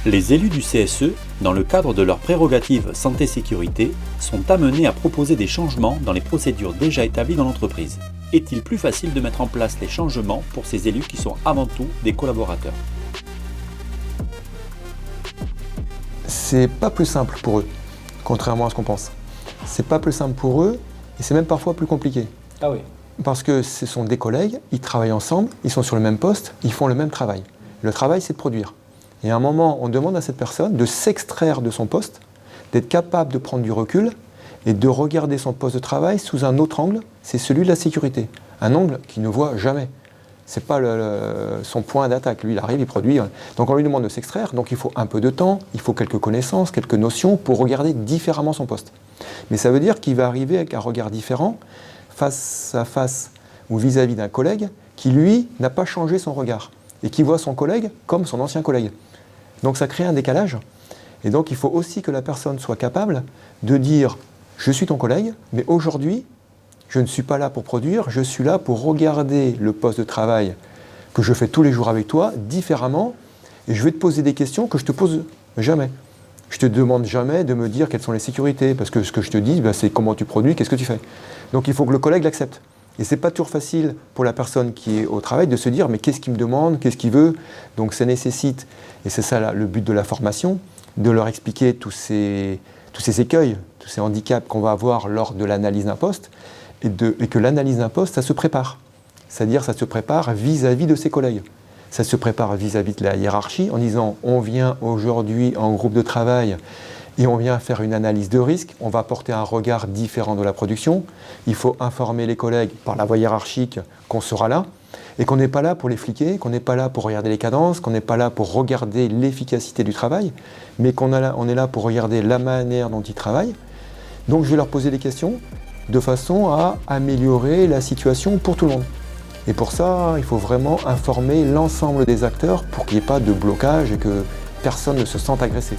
Les élus du CSE, dans le cadre de leurs prérogatives santé-sécurité, sont amenés à proposer des changements dans les procédures déjà établies dans l'entreprise. Est-il plus facile de mettre en place les changements pour ces élus qui sont avant tout des collaborateurs ? C'est pas plus simple pour eux, contrairement à ce qu'on pense. C'est pas plus simple pour eux et c'est même parfois plus compliqué. Ah oui. Parce que ce sont des collègues, ils travaillent ensemble, ils sont sur le même poste, ils font le même travail. Le travail, c'est de produire. Et à un moment, on demande à cette personne de s'extraire de son poste, d'être capable de prendre du recul et de regarder son poste de travail sous un autre angle, c'est celui de la sécurité. Un angle qu'il ne voit jamais. Ce n'est pas son point d'attaque. Lui, il arrive, il produit. Donc on lui demande de s'extraire, donc il faut un peu de temps, il faut quelques connaissances, quelques notions pour regarder différemment son poste. Mais ça veut dire qu'il va arriver avec un regard différent, face à face ou vis-à-vis d'un collègue qui, lui, n'a pas changé son regard et qui voit son collègue comme son ancien collègue. Donc ça crée un décalage. Et donc il faut aussi que la personne soit capable de dire « je suis ton collègue, mais aujourd'hui, je ne suis pas là pour produire, je suis là pour regarder le poste de travail que je fais tous les jours avec toi différemment et je vais te poser des questions que je te pose jamais. Je te demande jamais de me dire quelles sont les sécurités parce que ce que je te dis, c'est comment tu produis, qu'est-ce que tu fais. Donc il faut que le collègue l'accepte. Et c'est pas toujours facile pour la personne qui est au travail de se dire mais qu'est-ce qu'il me demande, qu'est-ce qu'il veut. Donc ça nécessite, et c'est ça le but de la formation, de leur expliquer tous ces écueils, tous ces handicaps qu'on va avoir lors de l'analyse d'un poste et que l'analyse d'un poste, ça se prépare. C'est-à-dire ça se prépare vis-à-vis de ses collègues. Ça se prépare vis-à-vis de la hiérarchie en disant on vient aujourd'hui en groupe de travail et on vient faire une analyse de risque, on va porter un regard différent de la production. Il faut informer les collègues par la voie hiérarchique qu'on sera là et qu'on n'est pas là pour les fliquer, qu'on n'est pas là pour regarder les cadences, qu'on n'est pas là pour regarder l'efficacité du travail, mais on est là pour regarder la manière dont ils travaillent. Donc je vais leur poser des questions de façon à améliorer la situation pour tout le monde. Et pour ça, il faut vraiment informer l'ensemble des acteurs pour qu'il n'y ait pas de blocage et que personne ne se sente agressé.